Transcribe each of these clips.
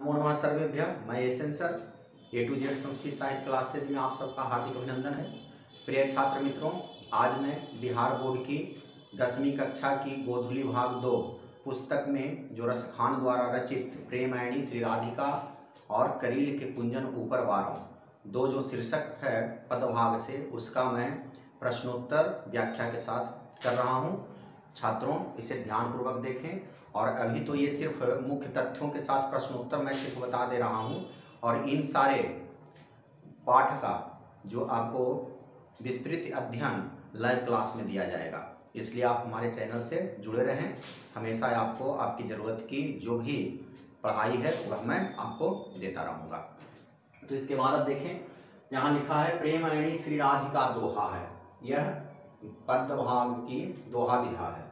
नमो नमः सर्वेभ्यः। मैं S N sir A to Z Sanskrit साहित्य क्लासेज में आप सबका हार्दिक अभिनंदन है। प्रिय छात्र मित्रों, आज मैं बिहार बोर्ड की 10वीं कक्षा की गोधुली भाग 2 पुस्तक में जो रसखान द्वारा रचित प्रेमायणी श्री राधिका और करील के कुंजन ऊपर वारों दो जो शीर्षक है पदभाग से, उसका मैं प्रश्नोत्तर व्याख्या के साथ कर रहा हूँ। छात्रों इसे ध्यानपूर्वक देखें। और अभी तो ये सिर्फ मुख्य तथ्यों के साथ प्रश्नोत्तर मैं सिर्फ बता दे रहा हूँ, और इन सारे पाठ का जो आपको विस्तृत अध्ययन लाइव क्लास में दिया जाएगा, इसलिए आप हमारे चैनल से जुड़े रहें। हमेशा आपको आपकी ज़रूरत की जो भी पढ़ाई है वह मैं आपको देता रहूँगा। तो इसके बाद अब देखें, यहाँ लिखा है प्रेमायणी श्री राधिका दोहा है। यह पद्य भाग की दोहा विधा है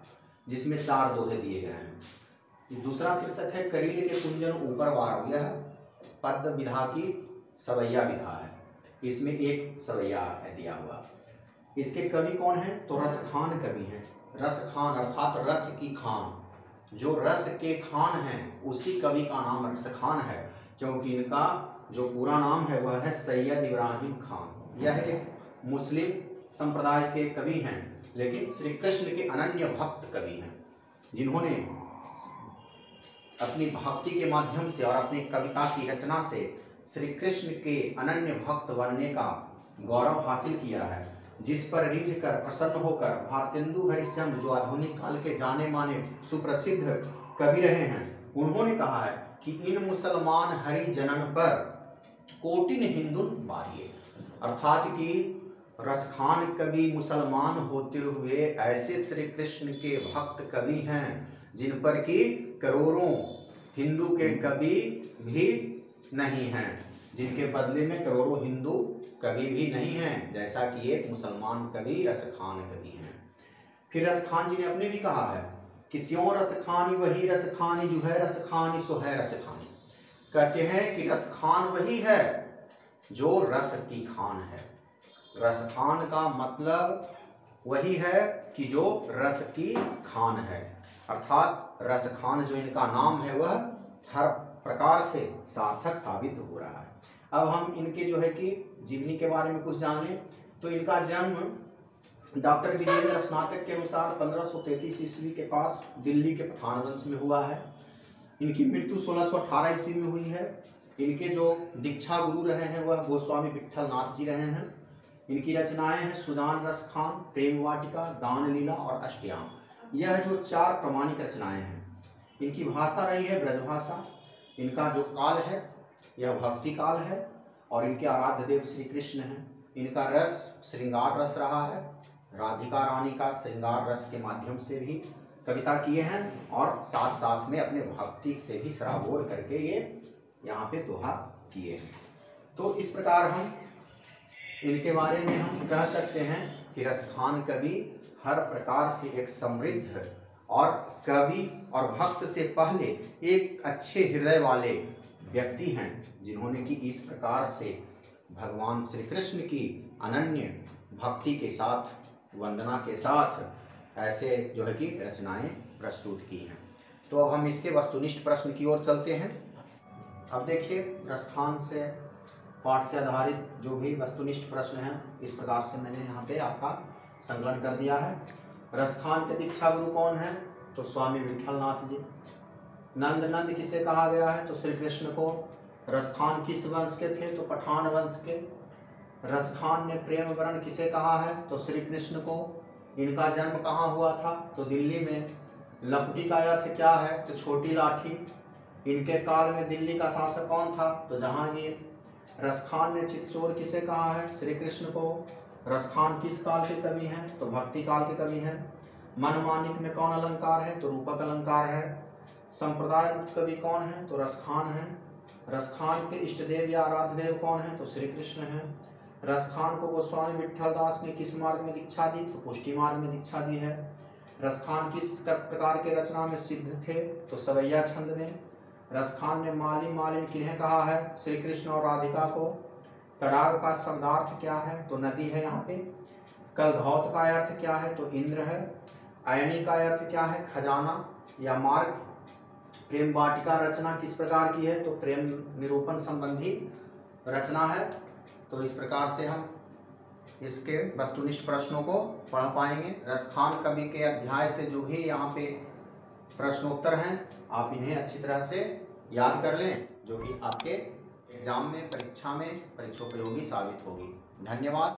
जिसमें 4 दोहे दिए गए हैं। दूसरा शीर्षक है करील के कुंजन ऊपर वारों। यह पद्य विधा की सवैया विधा है, इसमें एक सवैया है दिया हुआ। इसके कवि कौन है? तो रसखान कवि हैं। रसखान अर्थात रस की खान, जो रस के खान हैं उसी कवि का नाम रसखान है, क्योंकि इनका जो पूरा नाम है वह है सैयद इब्राहिम खान। यह एक मुस्लिम संप्रदाय के कवि हैं, लेकिन श्री कृष्ण के अनन्य भक्त कवि हैं, जिन्होंने अपनी भक्ति के माध्यम से और अपनी कविता की रचना से श्री कृष्ण के अनन्य भक्त बनने का गौरव हासिल किया है, जिस पर रीझ कर प्रसन्न होकर भारतेंदु हरिश्चंद्र जो आधुनिक काल के जाने माने सुप्रसिद्ध कवि रहे हैं, उन्होंने कहा है कि इन मुसलमान हरि जनन पर कोटिन हिंदुन बारिये। अर्थात कि रसखान कवि मुसलमान होते हुए ऐसे श्री कृष्ण के भक्त कवि हैं जिन पर कि करोड़ों हिंदू के कवि भी नहीं हैं, जिनके बदले में करोड़ों हिंदू कवि भी नहीं हैं, जैसा कि एक मुसलमान कवि रसखान कवि हैं। फिर रसखान जी ने अपने भी कहा है कि त्यों रसखानी वही रसखानी जो है रसखानी सो है रसखानी। कहते हैं कि रसखान वही है जो रस की खान है। रसखान का मतलब वही है कि जो रस की खान है, अर्थात रसखान जो इनका नाम है वह हर प्रकार से सार्थक साबित हो रहा है। अब हम इनके जो है कि जीवनी के बारे में कुछ जान लें। तो इनका जन्म डॉक्टर विजेंद्र स्नातक के अनुसार 1533 ईस्वी के पास दिल्ली के पठान वंश में हुआ है। इनकी मृत्यु 1618 ईस्वी में हुई है। इनके जो दीक्षा गुरु रहे हैं वह गोस्वामी विट्ठल नाथ जी रहे हैं। इनकी रचनाएं हैं सुजान रसखान, प्रेम वाटिका, दान लीला और अष्टयाम। यह जो 4 प्रमाणिक रचनाएं हैं। इनकी भाषा रही है ब्रजभाषा। इनका जो काल है यह भक्ति काल है, और इनके आराध्य देव श्री कृष्ण हैं। इनका रस श्रृंगार रस रहा है। राधिका रानी का श्रृंगार रस के माध्यम से भी कविता किए हैं, और साथ साथ में अपने भक्ति से भी सराबोर करके ये यहाँ पे दोहा किए हैं। तो इस प्रकार हम इनके बारे में हम कह सकते हैं कि रसखान कवि हर प्रकार से एक समृद्ध और कवि और भक्त से पहले एक अच्छे हृदय वाले व्यक्ति हैं, जिन्होंने कि इस प्रकार से भगवान श्री कृष्ण की अनन्य भक्ति के साथ, वंदना के साथ ऐसे जो है कि रचनाएं प्रस्तुत की हैं। तो अब हम इसके वस्तुनिष्ठ प्रश्न की ओर चलते हैं। अब देखिए, रसखान से पाठ से आधारित जो भी वस्तुनिष्ठ प्रश्न हैं, इस प्रकार से मैंने यहाँ पे आपका संकलन कर दिया है। रसखान के दीक्षा गुरु कौन है? तो स्वामी विट्ठलनाथ जी। नंद किसे कहा गया है? तो श्री कृष्ण को। रसखान किस वंश के थे? तो पठान वंश के। रसखान ने प्रेम वरण किसे कहा है? तो श्री कृष्ण को। इनका जन्म कहाँ हुआ था? तो दिल्ली में। लपटी का अर्थ क्या है? तो छोटी लाठी। इनके काल में दिल्ली का शासक कौन था? तो जहांगीर। रसखान ने चित्तचोर किसे कहा है? श्री कृष्ण को। रसखान किस काल के कवि हैं? तो भक्ति काल के कवि हैं। मनमानिक में कौन अलंकार है? तो रूपक अलंकार है। संप्रदाय मुक्त कवि कौन है? तो रसखान है। रसखान के इष्ट देव या आराध्य देव कौन है? तो श्री कृष्ण है। रसखान को गोस्वामी विट्ठल दास ने किस मार्ग में दीक्षा दी? तो पुष्टि मार्ग में दीक्षा दी है। रसखान किस प्रकार के रचना में सिद्ध थे? तो सवैया छंद में। रसखान ने माली मालिन किन्हें कहा है? श्री कृष्ण और राधिका को। तड़ाग का शब्दार्थ क्या है? तो नदी है यहाँ पे। कलधौत का अर्थ क्या है? तो इंद्र है। अयनी का अर्थ क्या है? खजाना या मार्ग। प्रेम वाटिका रचना किस प्रकार की है, तो प्रेम निरूपण संबंधी रचना है। तो इस प्रकार से हम इसके वस्तुनिष्ठ प्रश्नों को पढ़ पाएंगे। रसखान कवि के अध्याय से जो भी यहाँ पे प्रश्नोत्तर हैं, आप इन्हें अच्छी तरह से याद कर लें, जो कि आपके एग्जाम में, परीक्षा में परीक्षोपयोगी साबित होगी। धन्यवाद।